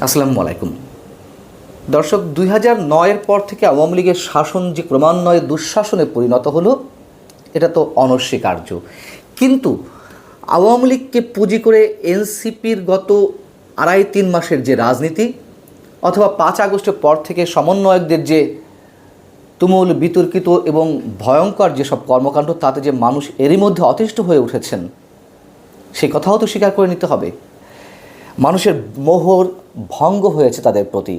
আসসালামু আলাইকুম দর্শক। 2009-এর পর থেকে আওয়ামী লীগের শাসন যে ক্রমান্বয়ে দুঃশাসনে পরিণত হলো, এটা তো অনস্বীকার্য। কিন্তু আওয়ামী লীগকে পুঁজি করে এনসিপির গত 2.5-3 মাসের যে রাজনীতি, অথবা 5 আগস্টের পর থেকে সমন্বয়কদের যে তুমুল বিতর্কিত এবং ভয়ঙ্কর যেসব কর্মকাণ্ড, তাতে যে মানুষ এরই মধ্যে অতিষ্ঠ হয়ে উঠেছেন, সেই কথাও তো স্বীকার করে নিতে হবে। মানুষের মোহর ভঙ্গ হয়েছে তাদের প্রতি।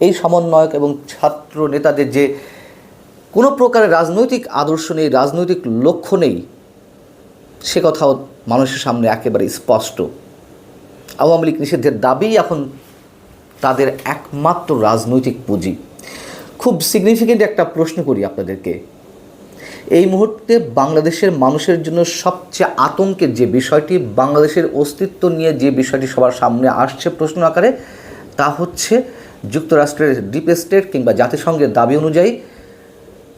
এই সমন্বয়ক এবং ছাত্র নেতাদের যে কোনো প্রকারের রাজনৈতিক আদর্শ নেই, রাজনৈতিক লক্ষ্য নেই, সে কথাও মানুষের সামনে একেবারে স্পষ্ট। আওয়ামী লীগ নিষিদ্ধের দাবি এখন তাদের একমাত্র রাজনৈতিক পুঁজি। খুব সিগনিফিকেন্ট একটা প্রশ্ন করি আপনাদেরকে। এই মুহূর্তে বাংলাদেশের মানুষের জন্য সবচেয়ে আতঙ্কের যে বিষয়টি, বাংলাদেশের অস্তিত্ব নিয়ে যে বিষয়টি সবার সামনে আসছে প্রশ্ন আকারে, তা হচ্ছে যুক্তরাষ্ট্রের ডিপ স্টেট কিংবা জাতিসংঘের দাবি অনুযায়ী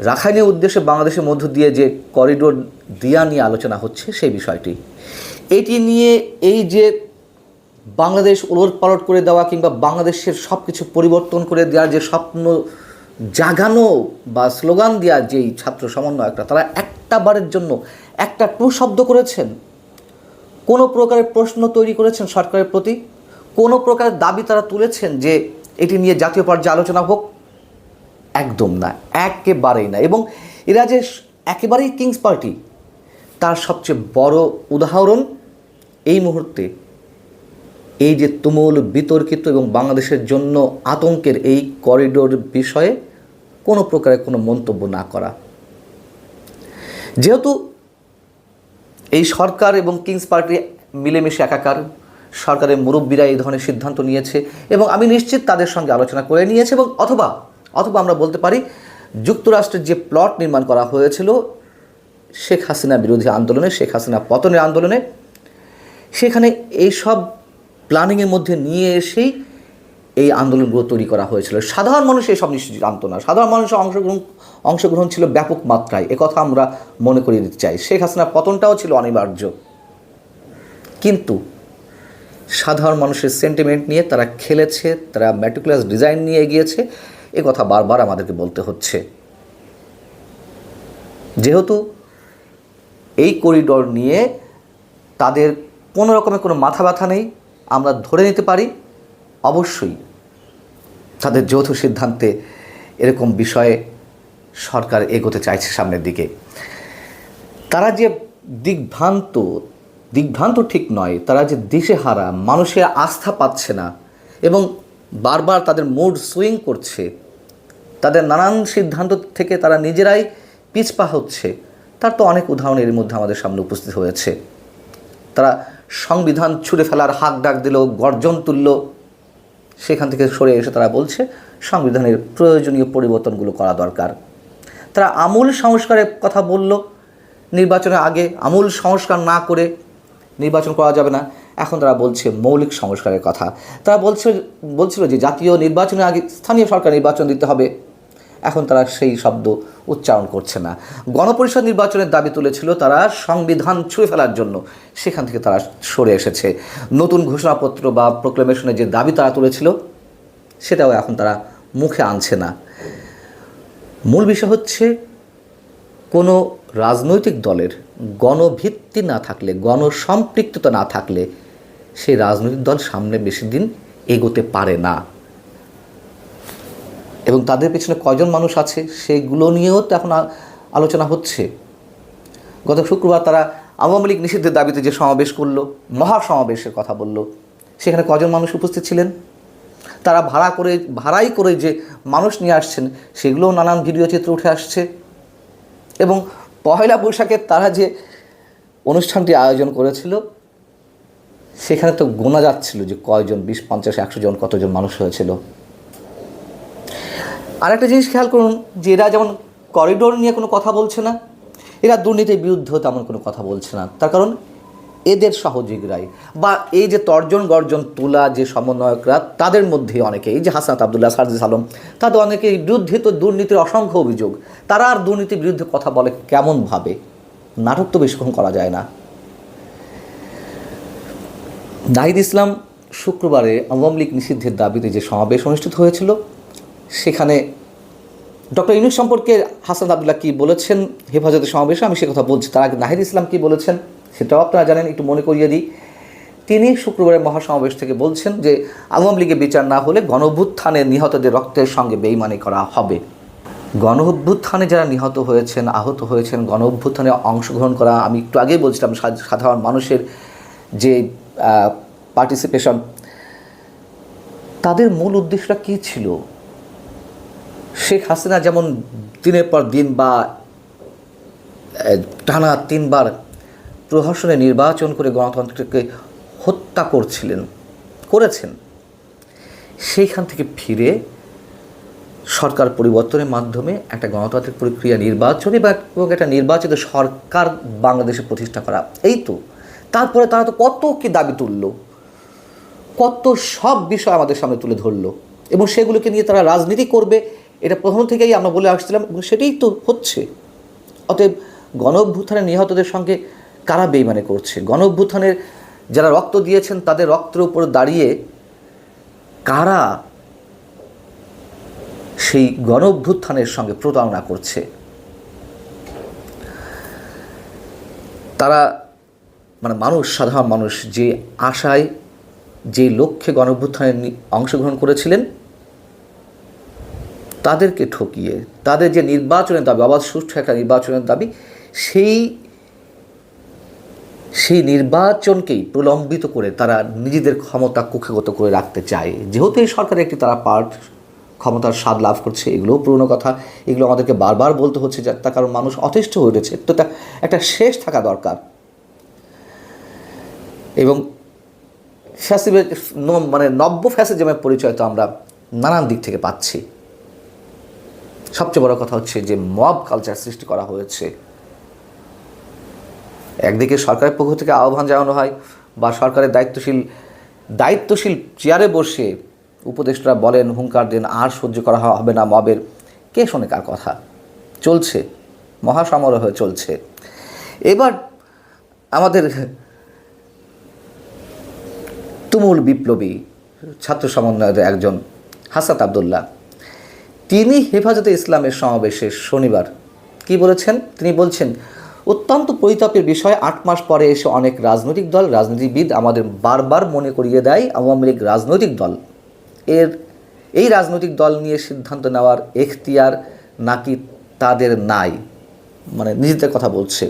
রাখাইনের উদ্দেশ্যে বাংলাদেশের মধ্য দিয়ে যে করিডোর দেয়া নিয়ে আলোচনা হচ্ছে, সেই বিষয়টি। এটি নিয়ে এই যে বাংলাদেশ ওলটপালট করে দেওয়া কিংবা বাংলাদেশের সব কিছু পরিবর্তন করে দেওয়ার যে স্বপ্ন জাগানো বা স্লোগান দেওয়ার যেই ছাত্র সমন্বয়করা, তারা একটা বারের জন্য একটা টু শব্দ করেছেন, কোনো প্রকারের প্রশ্ন তৈরি করেছেন সরকারের প্রতি, কোনো প্রকারের দাবি তারা তুলেছেন যে এটি নিয়ে জাতীয় পর্যায়ে আলোচনা হোক? একদম না, একেবারেই না। এবং এরা যে একেবারেই কিংস পার্টি, তার সবচেয়ে বড় উদাহরণ এই মুহূর্তে এই যে তুমুল বিতর্কিত এবং বাংলাদেশের জন্য আতঙ্কের এই করিডোর বিষয়ে কোনো প্রকারের কোনো মন্তব্য না করা। যেহেতু এই সরকার এবং কিংস পার্টি মিলেমিশে একাকার, সরকারের মুরব্বীরা এই ধরনের সিদ্ধান্ত নিয়েছে এবং আমি নিশ্চিত তাদের সঙ্গে আলোচনা করে নিয়েছে, এবং অথবা আমরা বলতে পারি যুক্তরাষ্ট্রের যে প্লট নির্মাণ করা হয়েছিল শেখ হাসিনা বিরোধী আন্দোলনে, শেখ হাসিনা পতনের আন্দোলনে, সেখানে এইসব প্ল্যানিংয়ের মধ্যে নিয়ে এসেই এই আন্দোলনগুলো তৈরি করা হয়েছিল। সাধারণ মানুষ এসব নিশ্চয়ই জানতো না। সাধারণ মানুষের অংশগ্রহণ ছিল ব্যাপক মাত্রায়, একথা আমরা মনে করিয়ে দিতে চাই। শেখ হাসিনার পতনটাও ছিল অনিবার্য, কিন্তু সাধারণ মানুষের সেন্টিমেন্ট নিয়ে তারা খেলেছে, তারা ম্যাটিকুলাস ডিজাইন নিয়ে এগিয়েছে, এ কথা বারবার আমাদেরকে বলতে হচ্ছে। যেহেতু এই করিডোর নিয়ে তাদের কোনো রকমের কোনো মাথা ব্যথা নেই, আমরা ধরে নিতে পারি অবশ্যই তাদের যৌথ সিদ্ধান্তে এরকম বিষয়ে সরকার এগোতে চাইছে সামনের দিকে। তারা যে দিগ্ভ্রান্ত ঠিক নয়, তারা যে দিশেহারা, মানুষের আস্থা পাচ্ছে না এবং বারবার তাদের মুড সুইং করছে, তাদের নানান সিদ্ধান্ত থেকে তারা নিজেরাই পিছপা হচ্ছে, তার তো অনেক উদাহরণ এর মধ্যে আমাদের সামনে উপস্থিত হয়েছে। তারা সংবিধান ছুঁড়ে ফেলার হাক ডাক দিল, গর্জন তুলল, সেখান থেকে সরে এসে তারা বলছে সংবিধানের প্রয়োজনীয় পরিবর্তনগুলো করা দরকার। তারা আমূল সংস্কারের কথা বলল নির্বাচনের আগে, আমূল সংস্কার না করে নির্বাচন করা যাবে না। এখন তারা বলছে মৌলিক সংস্কারের কথা। তারা বলছিল যে জাতীয় নির্বাচনের আগে স্থানীয় সরকার নির্বাচন দিতে হবে। এখন তারা সেই শব্দ উচ্চারণ করছে না। গণপরিষদ নির্বাচনের দাবি তুলেছিল তারা সংবিধান ছুঁড়ে ফেলার জন্য, সেখান থেকে তারা সরে এসেছে। নতুন ঘোষণাপত্র বা প্রোক্লেমেশনের যে দাবি তারা তুলেছিল, সেটাও এখন তারা মুখে আনছে না। মূল বিষয় হচ্ছে কোনো রাজনৈতিক দলের গণভিত্তি না থাকলে, গণসম্পৃক্ততা না থাকলে সেই রাজনৈতিক দল সামনে বেশি দিন এগোতে পারে না। এবং তাদের পেছনে কয়জন মানুষ আছে সেগুলো নিয়েও তো এখন আলোচনা হচ্ছে। গত শুক্রবার তারা আওয়ামী লীগ নিষিদ্ধের দাবিতে যে সমাবেশ করলো, মহাসমাবেশের কথা বলল, সেখানে কয়জন মানুষ উপস্থিত ছিলেন? তারা ভাড়াই করে যে মানুষ নিয়ে আসছেন, সেগুলোও নানান ভিডিও চিত্র উঠে আসছে। এবং পহেলা বৈশাখে তারা যে অনুষ্ঠানটি আয়োজন করেছিল, সেখানে তো গোনা যাচ্ছিল যে কয়জন, 20, 50, 100 জন, কতজন মানুষ হয়েছিল। আর একটা জিনিস খেয়াল করুন যে এরা যেমন করিডোর নিয়ে কোনো কথা বলছে না, এরা দুর্নীতির বিরুদ্ধেও তেমন কোনো কথা বলছে না। তার কারণ এদের সহযোগীরাই বা এই যে তর্জন গর্জন তোলা যে সমন্বয়করা, তাদের মধ্যে অনেকে, এই যে হাসনাত আবদুল্লাহ, সারজিস আলম, তাদের অনেকের বিরুদ্ধে তো দুর্নীতির অসংখ্য অভিযোগ। তারা আর দুর্নীতির বিরুদ্ধে কথা বলে কেমনভাবে? নাটক তো বেশিক্ষণ করা যায় না। নাহিদ ইসলাম শুক্রবারে আওয়ামী লীগ নিষিদ্ধের দাবিতে যে সমাবেশ অনুষ্ঠিত হয়েছিল, সেখানে ডক্টর ইউনূস সম্পর্কে হাসান আবদুল্লাহ কী বলেছেন হেফাজতের সমাবেশে, আমি সে কথা বলছি। তার আগে নাহিদ ইসলাম কী বলেছেন সেটাও আপনারা জানেন, একটু মনে করিয়ে দিই। তিনি শুক্রবারের মহাসমাবেশ থেকে বলছেন যে আওয়ামী লীগের বিচার না হলে গণঅভ্যুত্থানে নিহতদের রক্তের সঙ্গে বেইমানি করা হবে। গণঅভ্যুত্থানে যারা নিহত হয়েছেন, আহত হয়েছেন, গণঅভ্যুত্থানে অংশগ্রহণ করা, আমি একটু আগেই বলছিলাম সাধারণ মানুষের যে পার্টিসিপেশন, তাদের মূল উদ্দেশ্যটা কী ছিল? শেখ হাসিনা যেমন দিনের পর দিন বা টানা 3 বার প্রহসনে নির্বাচন করে গণতন্ত্রকে হত্যা করেছেন, সেইখান থেকে ফিরে সরকার পরিবর্তনের মাধ্যমে একটা গণতান্ত্রিক প্রক্রিয়া নির্বাচনে এবং একটা নির্বাচিত সরকার বাংলাদেশে প্রতিষ্ঠা করা, এই তো। তারপরে তারা তো কত কি দাবি তুলল, কত সব বিষয় আমাদের সামনে তুলে ধরলো, এবং সেগুলোকে নিয়ে তারা রাজনীতি করবে, এটা প্রথম থেকেই আমরা বলে আসছিলাম, এবং সেটাই তো হচ্ছে। অতএব গণঅভ্যুত্থানের নিহতদের সঙ্গে কারা বেইমানি করছে? গণঅভ্যুত্থানের যারা রক্ত দিয়েছেন তাদের রক্তের উপর দাঁড়িয়ে কারা সেই গণঅভ্যুত্থানের সঙ্গে প্রতারণা করছে? তারা মানুষ, সাধারণ মানুষ যে আশায়, যে লক্ষ্যে গণঅভ্যুত্থানে অংশগ্রহণ করেছিলেন, তাদেরকে ঠকিয়ে তাদের যে নির্বাচনের দাবি, অবাধ সুষ্ঠু একটা নির্বাচনের দাবি, সেই নির্বাচনকেই প্রলম্বিত করে তারা নিজেদের ক্ষমতা কুক্ষিগত করে রাখতে চায়। যেহেতু এই সরকারের একটি তারা পার্ট, ক্ষমতার স্বাদ লাভ করছে, এগুলোও পুরনো কথা, এগুলো আমাদেরকে বারবার বলতে হচ্ছে, তার কারণ মানুষ অতিষ্ঠ হয়ে উঠেছে। তো একটা শেষ থাকা দরকার। এবং নব্য ফ্যাসিজমের পরিচয় তো আমরা নানান দিক থেকে পাচ্ছি। সবচেয়ে বড় কথা হচ্ছে যে মব কালচার সৃষ্টি করা হয়েছে। একদিকে সরকারের পক্ষ থেকে আহ্বান জানানো হয়, বা সরকারের দায়িত্বশীল চেয়ারে বসে উপদেষ্টারা বলেন, হুঙ্কার দেন, আর সহ্য করা হবে না মবের। কে শোনে কার কথা? চলছে, মহাসমারোহ চলছে। এবার আমাদের তুমুল বিপ্লবী ছাত্র সমন্বয়ের একজন হাসান আবদুল্লাহ, তিনি হেফাজতে ইসলামের সমাবেশে শনিবার কি বলেছেন? তিনি বলছেন, অত্যন্ত পরিতাপের বিষয়, 8 মাস পরে এসে অনেক রাজনৈতিক দল, রাজনীতিবিদ আমাদের বারবার মনে করিয়ে দেয় আওয়ামী লীগ রাজনৈতিক দল। এই রাজনৈতিক দল নিয়ে সিদ্ধান্ত নেওয়ার এখতিয়ার নাকি তাদের নাই। নিজেদের কথা বলছে।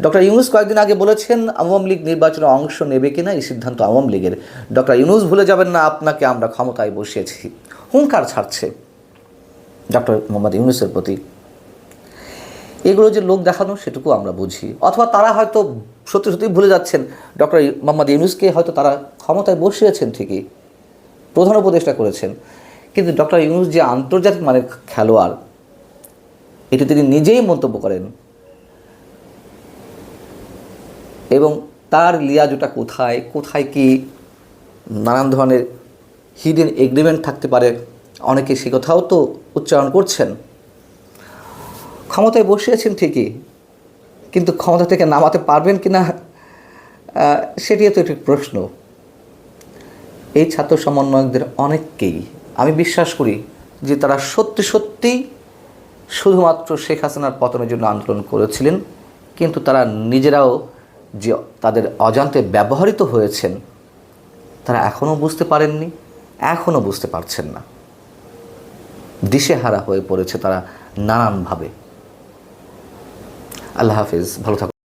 ডক্টর ইউনূস কয়েকদিন আগে বলেছেন আওয়ামী লীগ নির্বাচনে অংশ নেবে কিনা এই সিদ্ধান্ত আওয়ামী লীগের। ডক্টর ইউনূস ভুলে যাবেন না, আপনাকে আমরা ক্ষমতায় বসিয়েছি। হুঙ্কার ছাড়ছে ডক্টর মোহাম্মদ ইউনূসের প্রতি। এগুলো যে লোক দেখানো, সেটুকু আমরা বুঝি। অথবা তারা হয়তো সত্যি ভুলে যাচ্ছেন, ডক্টর মোহাম্মদ ইউনূসকে হয়তো তারা ক্ষমতায় বসিয়েছেন ঠিকই, প্রধান উপদেষ্টা করেছেন, কিন্তু ডক্টর ইউনূস যে আন্তর্জাতিক মানের খেলোয়াড়, এটি তিনি নিজেই মন্তব্য করেন। এবং তার লিয়াজোটা কোথায় কি নানান ধরনের হিডেন এগ্রিমেন্ট থাকতে পারে, অনেকে সে কথাও তো উচ্চারণ করছেন। ক্ষমতায় বসিয়েছেন ঠিকই, কিন্তু ক্ষমতা থেকে নামাতে পারবেন কি না, সেটিও তো একটি প্রশ্ন। এই ছাত্র সমন্বয়কদের অনেককেই আমি বিশ্বাস করি যে তারা সত্যি শুধুমাত্র শেখ হাসিনার পতনের জন্য আন্দোলন করেছিলেন, কিন্তু তারা নিজেরাও যে তাদের অজান্তে ব্যবহৃত হয়েছেন, তারা এখনও বুঝতে পারেননি, এখনও বুঝতে পারছেন না। দিশেহারা হয়ে পড়েছে তারা নানানভাবে। আল্লাহ হাফিজ, ভালো থাকুন।